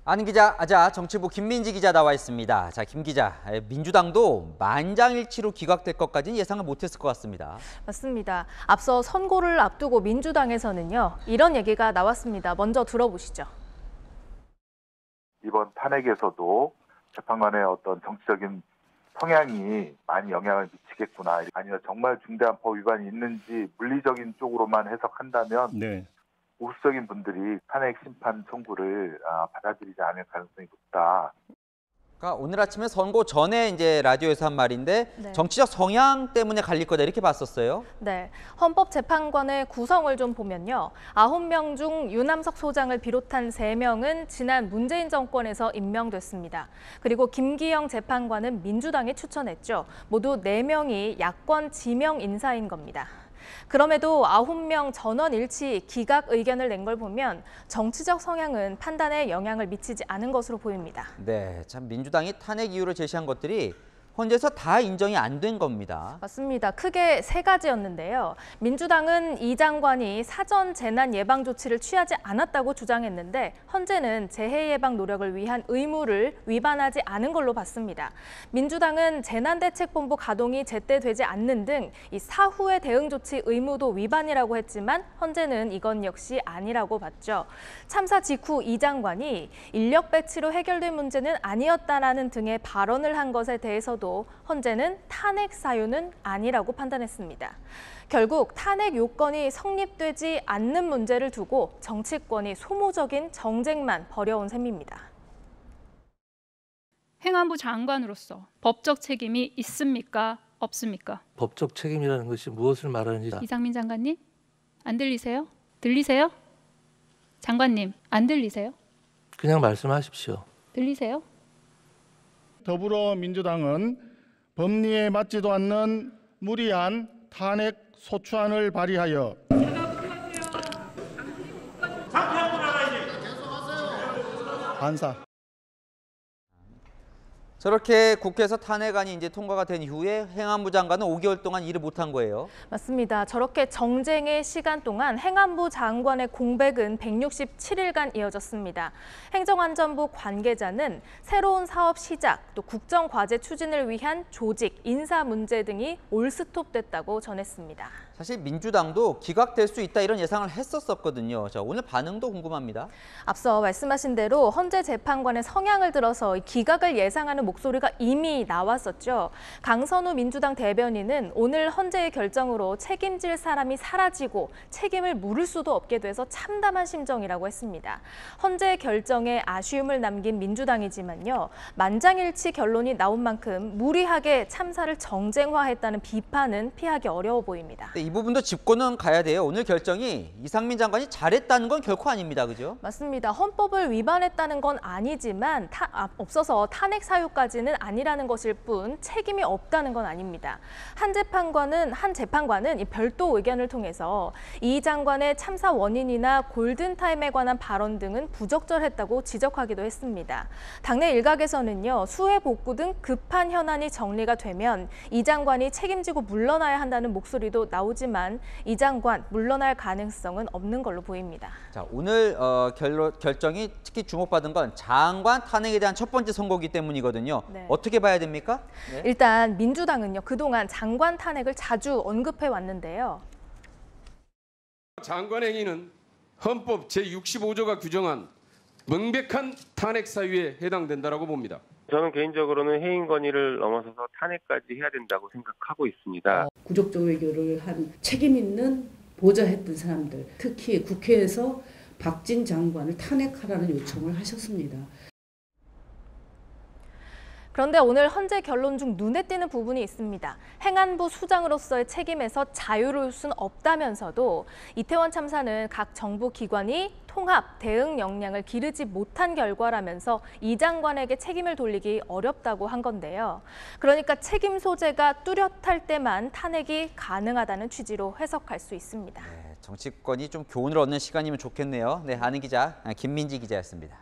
아는 기자, 정치부 김민지 기자 나와 있습니다. 자, 김 기자, 민주당도 만장일치로 기각될 것까지는 예상을 못했을 것 같습니다. 맞습니다. 앞서 선고를 앞두고 민주당에서는요, 이런 얘기가 나왔습니다. 먼저 들어보시죠. 이번 탄핵에서도 재판관의 어떤 정치적인 성향이 많이 영향을 미치겠구나. 아니면 정말 중대한 법 위반이 있는지 물리적인 쪽으로만 해석한다면 보수적인 분들이 탄핵 심판 청구를 받아들이지 않을 가능성이 높다. 그러니까 오늘 아침에 선고 전에 이제 라디오에서 한 말인데 정치적 성향 때문에 갈릴 거다 이렇게 봤었어요. 네, 헌법재판관의 구성을 좀 보면요. 9명 중 유남석 소장을 비롯한 3명은 지난 문재인 정권에서 임명됐습니다. 그리고 김기영 재판관은 민주당이 추천했죠. 모두 4명이 야권 지명 인사인 겁니다. 그럼에도 9명 전원 일치 기각 의견을 낸 걸 보면 정치적 성향은 판단에 영향을 미치지 않은 것으로 보입니다. 네, 참 민주당이 탄핵 이유로 제시한 것들이 헌재에서 다 인정이 안 된 겁니다. 맞습니다. 크게 3가지였는데요. 민주당은 이 장관이 사전 재난 예방 조치를 취하지 않았다고 주장했는데 헌재는 재해 예방 노력을 위한 의무를 위반하지 않은 걸로 봤습니다. 민주당은 재난대책본부 가동이 제때 되지 않는 등 이 사후의 대응 조치 의무도 위반이라고 했지만 헌재는 이건 역시 아니라고 봤죠. 참사 직후 이 장관이 인력 배치로 해결될 문제는 아니었다라는 등의 발언을 한 것에 대해서도 헌재는 탄핵 사유는 아니라고 판단했습니다. 결국 탄핵 요건이 성립되지 않는 문제를 두고 정치권이 소모적인 정쟁만 벌여온 셈입니다. 행안부 장관으로서 법적 책임이 있습니까? 없습니까? 법적 책임이라는 것이 무엇을 말하는지. 이상민 장관님, 안 들리세요? 들리세요? 장관님, 안 들리세요? 그냥 말씀하십시오. 들리세요? 더불어민주당은 법리에 맞지도 않는 무리한 탄핵 소추안을 발의하여 반사. 저렇게 국회에서 탄핵안이 이제 통과가 된 이후에 행안부 장관은 5개월 동안 일을 못한 거예요. 맞습니다. 저렇게 정쟁의 시간 동안 행안부 장관의 공백은 167일간 이어졌습니다. 행정안전부 관계자는 새로운 사업 시작, 또 국정과제 추진을 위한 조직, 인사 문제 등이 올스톱됐다고 전했습니다. 사실 민주당도 기각될 수 있다 이런 예상을 했었거든요. 자, 오늘 반응도 궁금합니다. 앞서 말씀하신 대로 헌재 재판관의 성향을 들어서 기각을 예상하는 목소리가 이미 나왔었죠. 강선우 민주당 대변인은 오늘 헌재의 결정으로 책임질 사람이 사라지고 책임을 물을 수도 없게 돼서 참담한 심정이라고 했습니다. 헌재 결정에 아쉬움을 남긴 민주당이지만요. 만장일치 결론이 나온 만큼 무리하게 참사를 정쟁화했다는 비판은 피하기 어려워 보입니다. 이 부분도 짚고는 가야 돼요. 오늘 결정이 이상민 장관이 잘했다는 건 결코 아닙니다. 그죠? 맞습니다. 헌법을 위반했다는 건 아니지만 없어서 탄핵 사유까지는 아니라는 것일 뿐 책임이 없다는 건 아닙니다. 한 재판관은 이 별도 의견을 통해서 이 장관의 참사 원인이나 골든타임에 관한 발언 등은 부적절했다고 지적하기도 했습니다. 당내 일각에서는요. 수해 복구 등 급한 현안이 정리가 되면 이 장관이 책임지고 물러나야 한다는 목소리도 나오지만 이 장관 물러날 가능성은 없는 걸로 보입니다. 자, 오늘 결정이 특히 주목받은 건 장관 탄핵에 대한 첫 번째 선고이기 때문이거든요. 네. 어떻게 봐야 됩니까? 네. 일단 민주당은요. 그동안 장관 탄핵을 자주 언급해 왔는데요. 장관 행위는 헌법 제65조가 규정한 명백한 탄핵 사유에 해당된다라고 봅니다. 저는 개인적으로는 해임 건의를 넘어서서 탄핵까지 해야 된다고 생각하고 있습니다. 구족적 외교를 한 책임 있는 보좌했던 사람들, 특히 국회에서 박진 장관을 탄핵하라는 요청을 하셨습니다. 그런데 오늘 헌재 결론 중 눈에 띄는 부분이 있습니다. 행안부 수장으로서의 책임에서 자유로울 수는 없다면서도 이태원 참사는 각 정부 기관이 통합, 대응 역량을 기르지 못한 결과라면서 이 장관에게 책임을 돌리기 어렵다고 한 건데요. 그러니까 책임 소재가 뚜렷할 때만 탄핵이 가능하다는 취지로 해석할 수 있습니다. 네, 정치권이 좀 교훈을 얻는 시간이면 좋겠네요. 네, 아는 기자 김민지 기자였습니다.